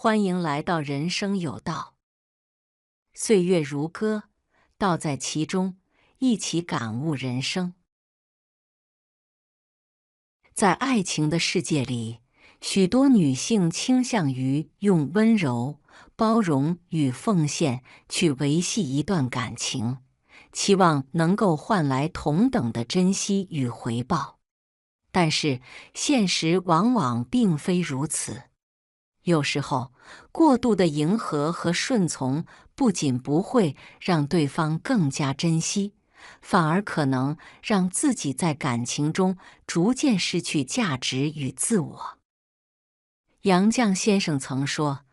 欢迎来到人生有道，岁月如歌，道在其中，一起感悟人生。在爱情的世界里，许多女性倾向于用温柔、包容与奉献去维系一段感情，期望能够换来同等的珍惜与回报。但是，现实往往并非如此。有时候，过度的迎合和顺从不仅不会让对方更加珍惜，反而可能让自己在感情中逐渐失去价值与自我。杨绛先生曾说：“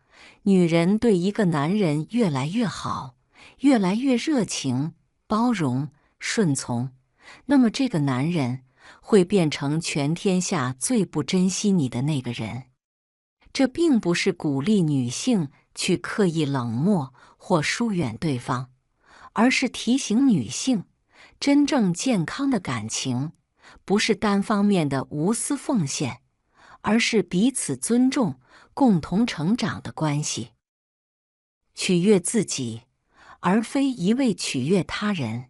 女人对一个男人越来越好，越来越热情、包容、顺从，那么这个男人会变成全天下最不珍惜你的那个人。”这并不是鼓励女性去刻意冷漠或疏远对方，而是提醒女性，真正健康的感情不是单方面的无私奉献，而是彼此尊重、共同成长的关系。取悦自己，而非一味取悦他人。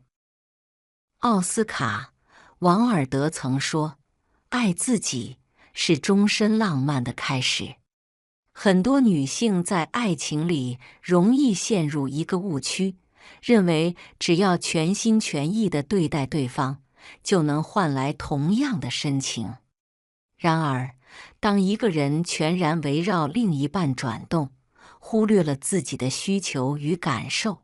奥斯卡·王尔德曾说：“爱自己是终身浪漫的开始。”很多女性在爱情里容易陷入一个误区，认为只要全心全意地对待对方，就能换来同样的深情。然而，当一个人全然围绕另一半转动，忽略了自己的需求与感受，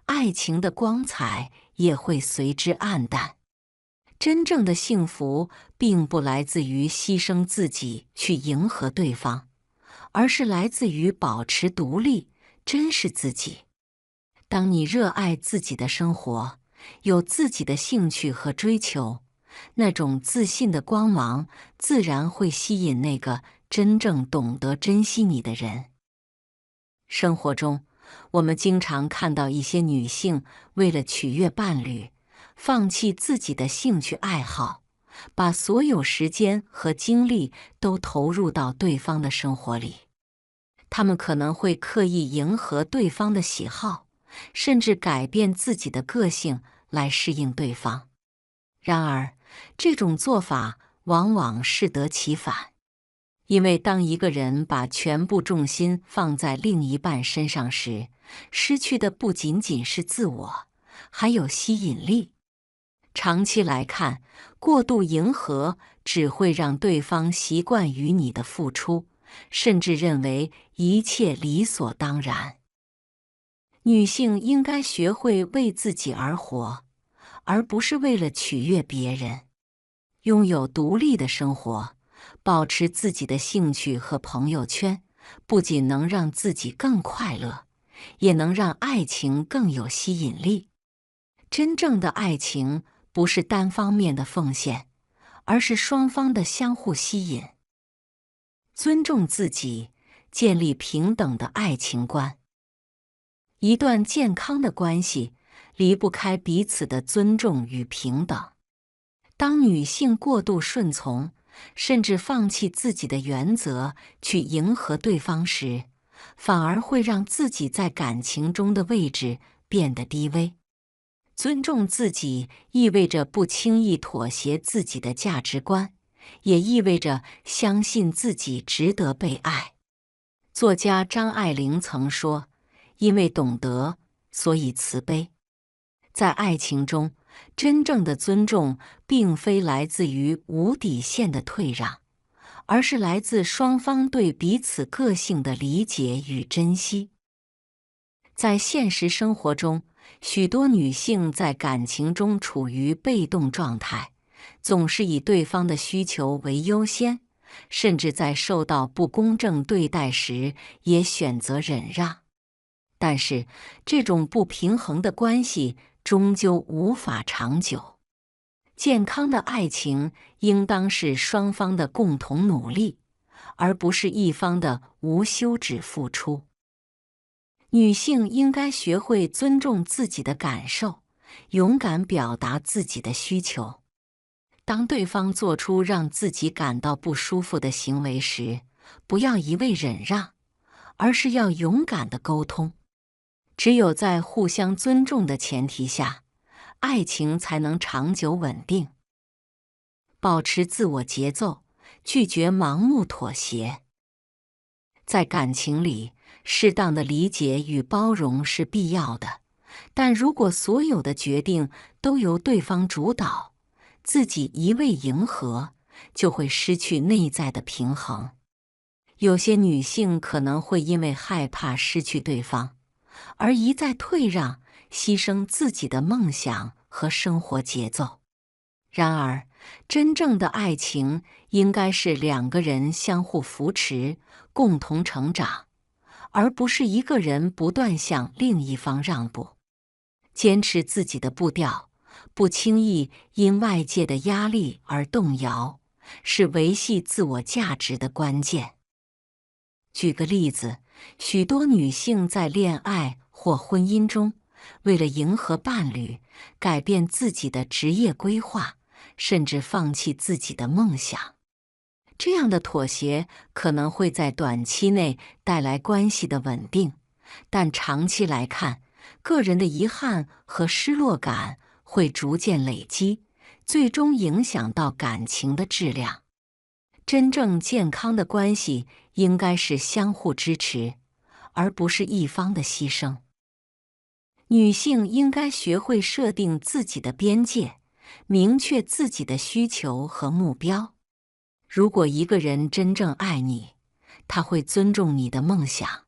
爱情的光彩也会随之暗淡。真正的幸福并不来自于牺牲自己去迎合对方，而是来自于保持独立、珍视自己。当你热爱自己的生活，有自己的兴趣和追求，那种自信的光芒自然会吸引那个真正懂得珍惜你的人。生活中，我们经常看到一些女性为了取悦伴侣，放弃自己的兴趣爱好，把所有时间和精力都投入到对方的生活里。他们可能会刻意迎合对方的喜好，甚至改变自己的个性来适应对方。然而，这种做法往往适得其反，因为当一个人把全部重心放在另一半身上时，失去的不仅仅是自我，还有吸引力。长期来看，过度迎合只会让对方习惯于你的付出，甚至认为一切理所当然。女性应该学会为自己而活，而不是为了取悦别人。拥有独立的生活，保持自己的兴趣和朋友圈，不仅能让自己更快乐，也能让爱情更有吸引力。真正的爱情不是单方面的奉献，而是双方的相互吸引。尊重自己，建立平等的爱情观。一段健康的关系离不开彼此的尊重与平等。当女性过度顺从，甚至放弃自己的原则去迎合对方时，反而会让自己在感情中的位置变得低微。尊重自己意味着不轻易妥协自己的价值观，也意味着相信自己值得被爱。作家张爱玲曾说：“因为懂得，所以慈悲。”在爱情中，真正的尊重并非来自于无底线的退让，而是来自双方对彼此个性的理解与珍惜。在现实生活中，许多女性在感情中处于被动状态，总是以对方的需求为优先，甚至在受到不公正对待时也选择忍让。但是，这种不平衡的关系终究无法长久。健康的爱情应当是双方的共同努力，而不是一方的无休止付出。女性应该学会尊重自己的感受，勇敢表达自己的需求。当对方做出让自己感到不舒服的行为时，不要一味忍让，而是要勇敢地沟通。只有在互相尊重的前提下，爱情才能长久稳定。保持自我节奏，拒绝盲目妥协。在感情里，适当的理解与包容是必要的，但如果所有的决定都由对方主导，自己一味迎合，就会失去内在的平衡。有些女性可能会因为害怕失去对方，而一再退让，牺牲自己的梦想和生活节奏。然而，真正的爱情应该是两个人相互扶持，共同成长，而不是一个人不断向另一方让步。坚持自己的步调，不轻易因外界的压力而动摇，是维系自我价值的关键。举个例子，许多女性在恋爱或婚姻中，为了迎合伴侣，改变自己的职业规划，甚至放弃自己的梦想。这样的妥协可能会在短期内带来关系的稳定，但长期来看，个人的遗憾和失落感会逐渐累积，最终影响到感情的质量。真正健康的关系应该是相互支持，而不是一方的牺牲。女性应该学会设定自己的边界，明确自己的需求和目标。如果一个人真正爱你，他会尊重你的梦想，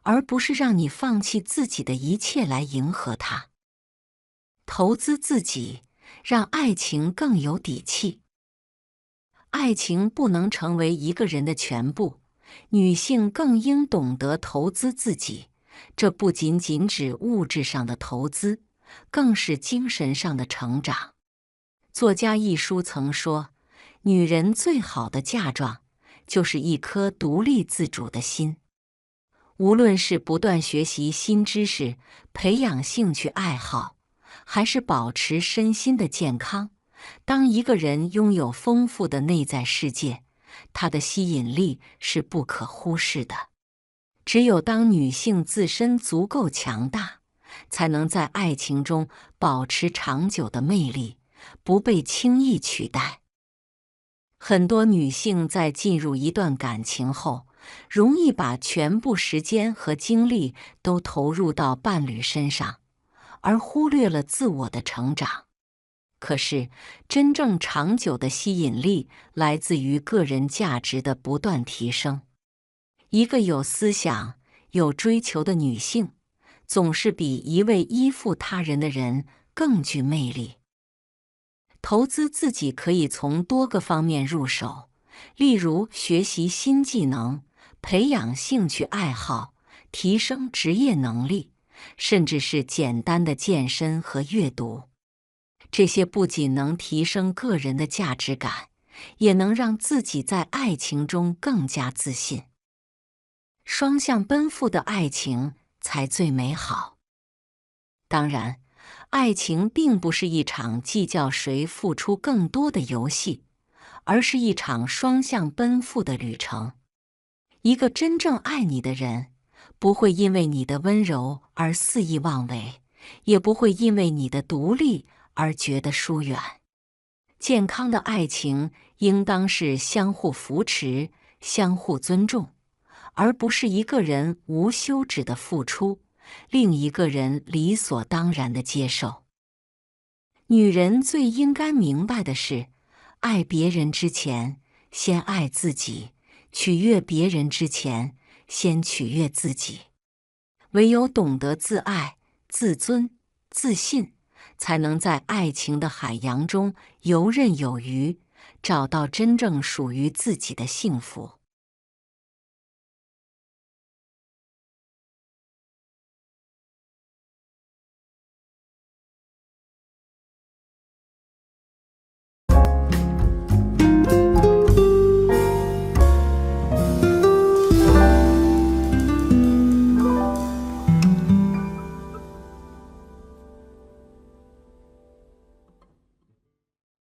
而不是让你放弃自己的一切来迎合他。投资自己，让爱情更有底气。爱情不能成为一个人的全部，女性更应懂得投资自己。这不仅仅指物质上的投资，更是精神上的成长。作家一书曾说，女人最好的嫁妆，就是一颗独立自主的心。无论是不断学习新知识，培养兴趣爱好，还是保持身心的健康，当一个人拥有丰富的内在世界，他的吸引力是不可忽视的。只有当女性自身足够强大，才能在爱情中保持长久的魅力，不被轻易取代。很多女性在进入一段感情后，容易把全部时间和精力都投入到伴侣身上，而忽略了自我的成长。可是，真正长久的吸引力来自于个人价值的不断提升。一个有思想、有追求的女性，总是比一味依附他人的人更具魅力。投资自己可以从多个方面入手，例如学习新技能、培养兴趣爱好、提升职业能力，甚至是简单的健身和阅读。这些不仅能提升个人的价值感，也能让自己在爱情中更加自信。双向奔赴的爱情才最美好。当然，爱情并不是一场计较谁付出更多的游戏，而是一场双向奔赴的旅程。一个真正爱你的人，不会因为你的温柔而肆意妄为，也不会因为你的独立而觉得疏远。健康的爱情应当是相互扶持、相互尊重，而不是一个人无休止的付出，另一个人理所当然的接受。女人最应该明白的是，爱别人之前，先爱自己；取悦别人之前，先取悦自己。唯有懂得自爱、自尊、自信，才能在爱情的海洋中游刃有余，找到真正属于自己的幸福。